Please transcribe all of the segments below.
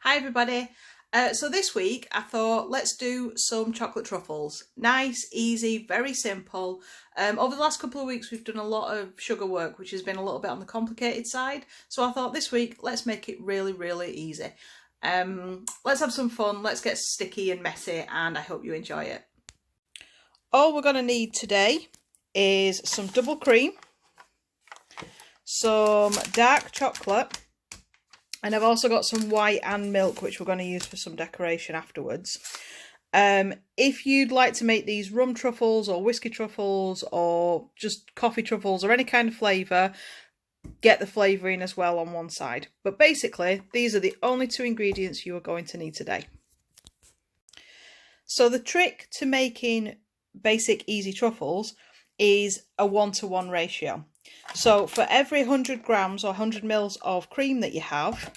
Hi everybody. So this week I thought let's do some chocolate truffles. Nice, easy, very simple. Over the last couple of weeks we've done a lot of sugar work, which has been a little bit on the complicated side. So I thought this week let's make it really easy. Let's have some fun, let's get sticky and messy, and I hope you enjoy it. All we're going to need today is some double cream, some dark chocolate, and I've also got some white and milk, which we're going to use for some decoration afterwards. If you'd like to make these rum truffles or whiskey truffles or just coffee truffles or any kind of flavour, get the flavouring as well on one side. But basically, these are the only two ingredients you are going to need today. So the trick to making basic easy truffles is a 1-to-1 ratio. So for every 100 grams or 100 mils of cream that you have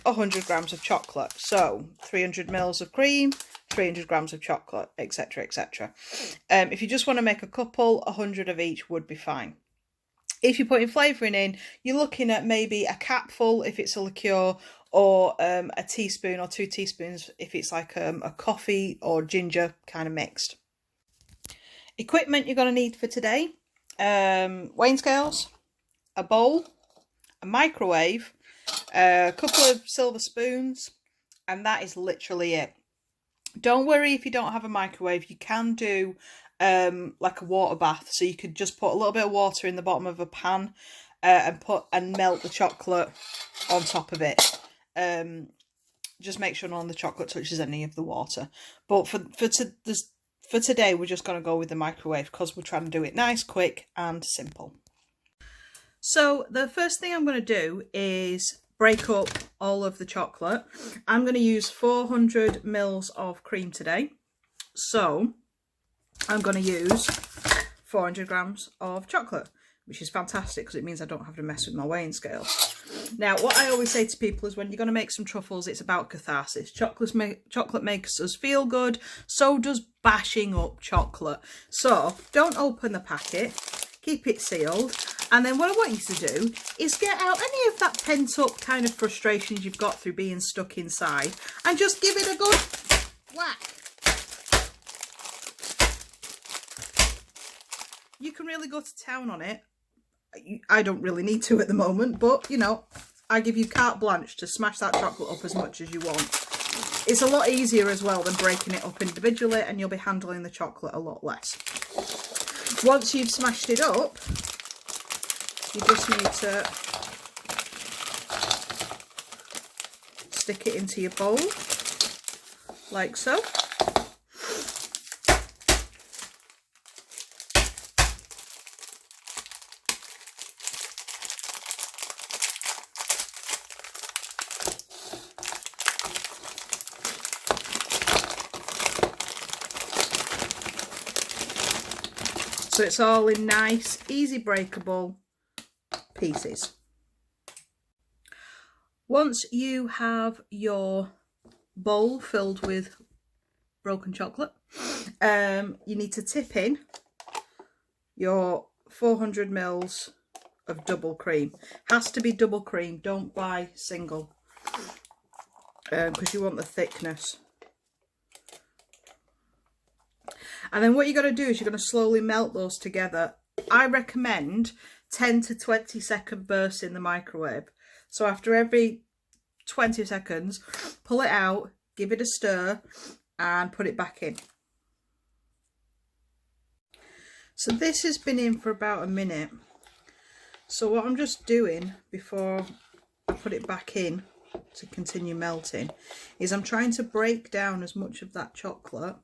100 grams of chocolate. So 300 mils of cream, 300 grams of chocolate, etc, etc. If you just want to make a couple, 100 of each would be fine. If you're putting flavouring in, you're looking at maybe a capful if it's a liqueur, or a teaspoon or 2 teaspoons if it's like a coffee or ginger kind of mixed. Equipment you're going to need for today: weighing scales, a bowl, a microwave, a couple of silver spoons, and that is literally it. Don't worry if you don't have a microwave. You can do like a water bath, so you could just put a little bit of water in the bottom of a pan and melt the chocolate on top of it. Just make sure none of the chocolate touches any of the water. But for today, we're just going to go with the microwave because we're trying to do it nice, quick and simple. So the first thing I'm going to do is break up all of the chocolate. I'm going to use 400 mils of cream today. So I'm going to use 400 grams of chocolate, which is fantastic because it means I don't have to mess with my weighing scale. Now, what I always say to people is when you're going to make some truffles, it's about catharsis. Chocolate makes us feel good, so does bashing up chocolate. So don't open the packet, keep it sealed, and then what I want you to do is get out any of that pent up kind of frustrations you've got through being stuck inside and just give it a good whack. You can really go to town on it. I don't really need to at the moment, but you know, I give you carte blanche to smash that chocolate up as much as you want. It's a lot easier as well than breaking it up individually, and you'll be handling the chocolate a lot less. Once you've smashed it up, you just need to stick it into your bowl, like so. So it's all in nice, easy breakable pieces. Once you have your bowl filled with broken chocolate, you need to tip in your 400 mils of double cream. Has to be double cream, don't buy single, because you want the thickness. And then what you're going to do is you're going to slowly melt those together. I recommend 10 to 20 second bursts in the microwave. So after every 20 seconds, pull it out, give it a stir and put it back in. So this has been in for about a minute. So what I'm just doing before I put it back in to continue melting is I'm trying to break down as much of that chocolate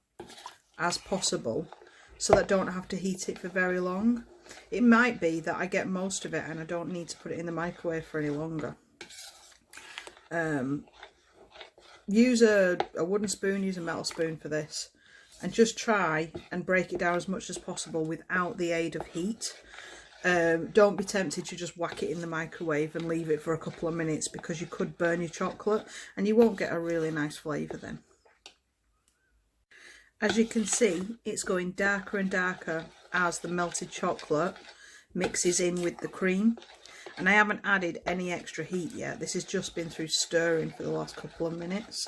as possible so that I don't have to heat it for very long. It might be that I get most of it and I don't need to put it in the microwave for any longer. Use a wooden spoon, use a metal spoon for this, and just try and break it down as much as possible without the aid of heat. Don't be tempted to just whack it in the microwave and leave it for a couple of minutes, because you could burn your chocolate and you won't get a really nice flavour then. As you can see, it's going darker and darker as the melted chocolate mixes in with the cream. and I haven't added any extra heat yet. This has just been through stirring for the last couple of minutes.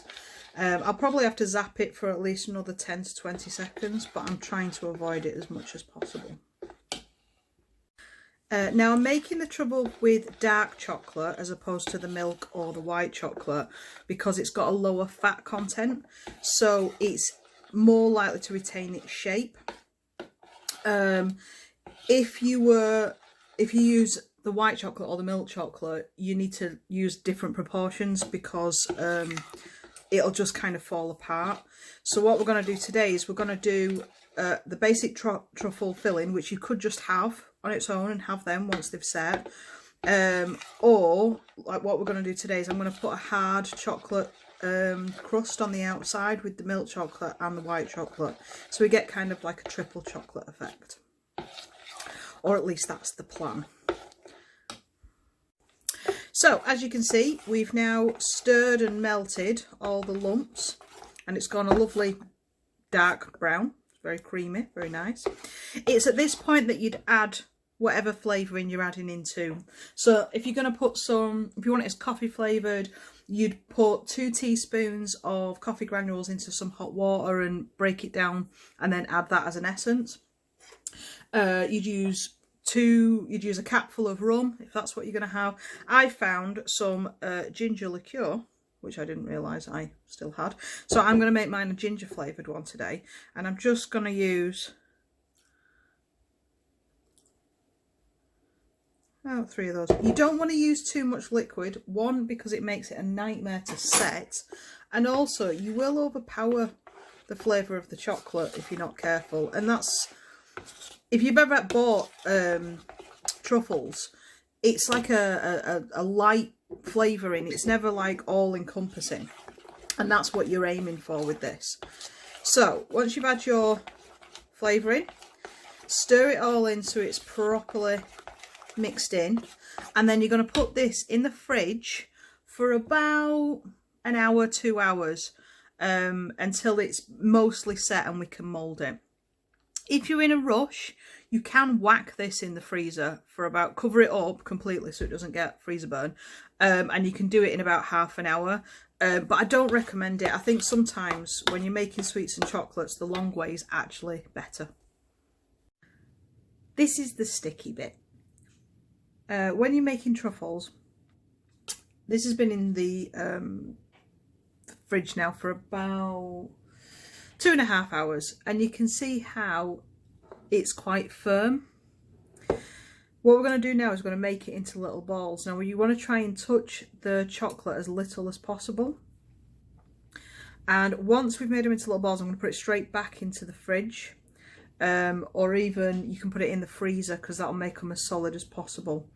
I'll probably have to zap it for at least another 10 to 20 seconds, but I'm trying to avoid it as much as possible. Now I'm making the trouble with dark chocolate as opposed to the milk or the white chocolate because it's got a lower fat content, so it's more likely to retain its shape. If you use the white chocolate or the milk chocolate, you need to use different proportions because it'll just kind of fall apart. So what we're going to do today is we're going to do the basic truffle filling, which you could just have on its own and have them once they've set. Or like what we're going to do today is I'm going to put a hard chocolate crust on the outside with the milk chocolate and the white chocolate. So we get kind of like a triple chocolate effect. Or at least that's the plan. So as you can see, we've now stirred and melted all the lumps and it's gone a lovely dark brown. Very creamy, very nice. It's at this point that you'd add whatever flavouring you're adding into. So if you're going to put some, if you want it as coffee flavoured, you'd put 2 teaspoons of coffee granules into some hot water and break it down and then add that as an essence. You'd use a capful of rum if that's what you're going to have. I found some ginger liqueur, which I didn't realise I still had. So I'm going to make mine a ginger flavoured one today. And I'm just going to use 3 of those. You don't want to use too much liquid. One, because it makes it a nightmare to set. And also, you will overpower the flavour of the chocolate if you're not careful. And that's, if you've ever bought truffles, it's like a light flavouring. It's never like all encompassing, and that's what you're aiming for with this. So once you've had your flavouring, stir it all in so it's properly mixed in, and then you're going to put this in the fridge for about an hour, 2 hours, until it's mostly set and we can mould it. If you're in a rush, you can whack this in the freezer for about, cover it up completely so it doesn't get freezer burn, and you can do it in about half an hour. But I don't recommend it. I think sometimes when you're making sweets and chocolates, the long way is actually better. This is the sticky bit. When you're making truffles, this has been in the fridge now for about 2.5 hours, and you can see how it's quite firm. What we're going to do now is we're going to make it into little balls. Now you want to try and touch the chocolate as little as possible, and once we've made them into little balls, I'm going to put it straight back into the fridge, or even you can put it in the freezer because that'll make them as solid as possible.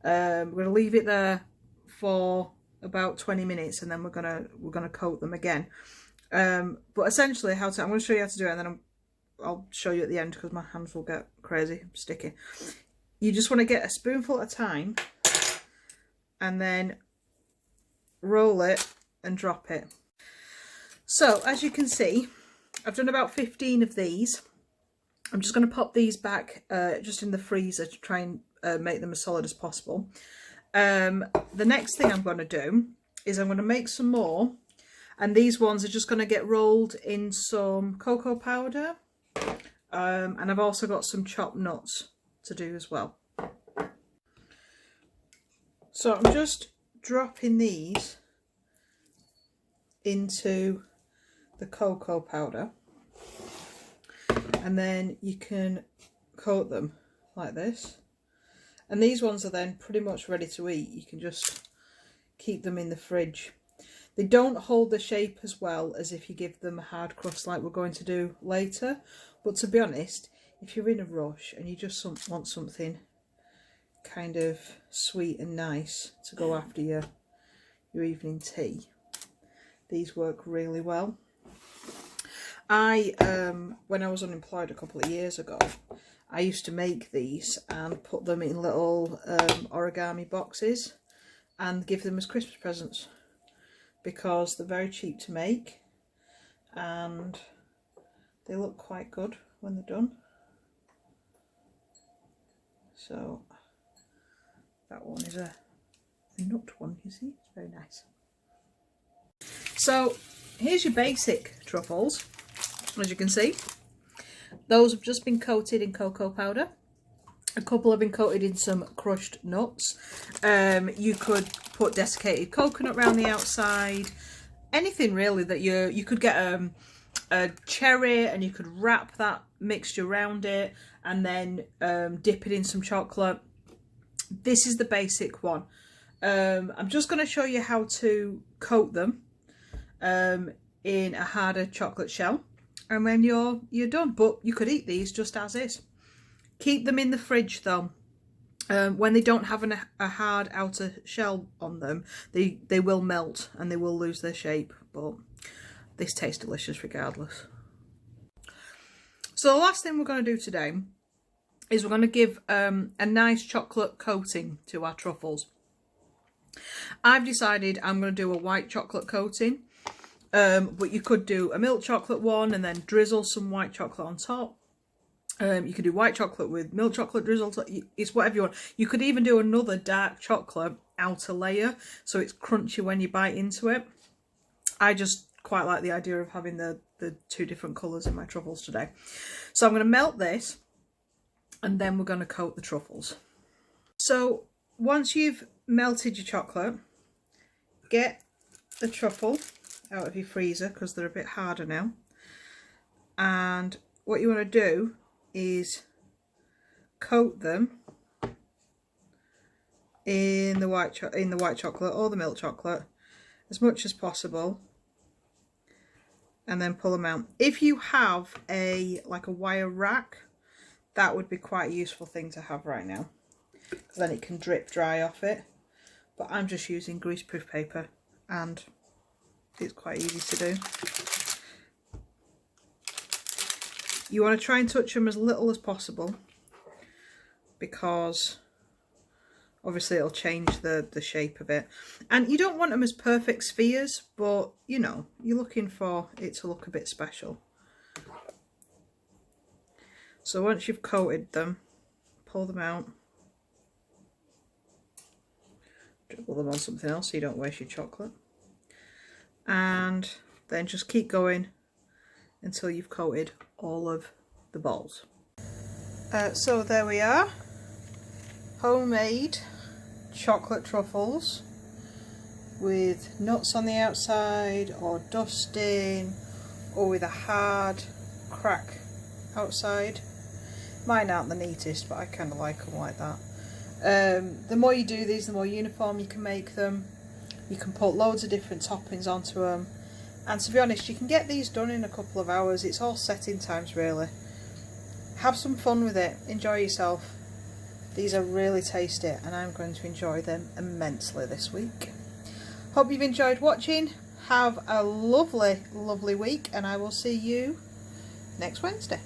We're going to leave it there for about 20 minutes and then we're going to coat them again. But essentially I'm going to show you how to do it, and then I'll show you at the end because my hands will get crazy sticky. You just want to get a spoonful at a time and then roll it and drop it. So as you can see, I've done about 15 of these. I'm just going to pop these back just in the freezer to try and make them as solid as possible. The next thing I'm going to do is I'm going to make some more, and these ones are just going to get rolled in some cocoa powder, and I've also got some chopped nuts to do as well. So I'm just dropping these into the cocoa powder, and then you can coat them like this, and these ones are then pretty much ready to eat. You can just keep them in the fridge. They don't hold the shape as well as if you give them a hard crust like we're going to do later, but to be honest, if you're in a rush and you just want something kind of sweet and nice to go after your evening tea, these work really well. When I was unemployed a couple of years ago, I used to make these and put them in little origami boxes and give them as Christmas presents, because they're very cheap to make and they look quite good when they're done. So That one is a nut one, you see, it's very nice. So here's your basic truffles. As you can see, those have just been coated in cocoa powder. A couple have been coated in some crushed nuts. You could put desiccated coconut around the outside. Anything really that you could get a cherry, and you could wrap that mixture around it and then dip it in some chocolate. This is the basic one. I'm just going to show you how to coat them in a harder chocolate shell, and when you're done. But you could eat these just as is. Keep them in the fridge though. When they don't have a hard outer shell on them, they will melt and they will lose their shape, but this tastes delicious regardless. So the last thing we're going to do today is we're going to give a nice chocolate coating to our truffles. I've decided I'm going to do a white chocolate coating, but you could do a milk chocolate one and then drizzle some white chocolate on top. You could do white chocolate with milk chocolate drizzled. It's whatever you want. You could even do another dark chocolate outer layer so it's crunchy when you bite into it. I just quite like the idea of having the two different colours in my truffles today. So I'm going to melt this and then we're going to coat the truffles. So once you've melted your chocolate, get the truffle out of your freezer because they're a bit harder now. And what you want to do is coat them in the white chocolate or the milk chocolate as much as possible, and then pull them out. If you have like a wire rack, that would be quite a useful thing to have right now, because then it can drip dry off it. But I'm just using greaseproof paper and it's quite easy to do. You want to try and touch them as little as possible, because obviously it'll change the shape of it. And you don't want them as perfect spheres, but you know, you're looking for it to look a bit special. So once you've coated them, pull them out, dribble them on something else so you don't waste your chocolate, and then just keep going until you've coated all of the balls. So there we are, homemade chocolate truffles with nuts on the outside, or dusting, or with a hard crack outside. Mine aren't the neatest, but I kind of like them like that. The more you do these, the more uniform you can make them. You can put loads of different toppings onto them. And to be honest, you can get these done in a couple of hours. It's all setting times really. Have some fun with it. Enjoy yourself. These are really tasty and I'm going to enjoy them immensely this week. Hope you've enjoyed watching. Have a lovely, lovely week, and I will see you next Wednesday.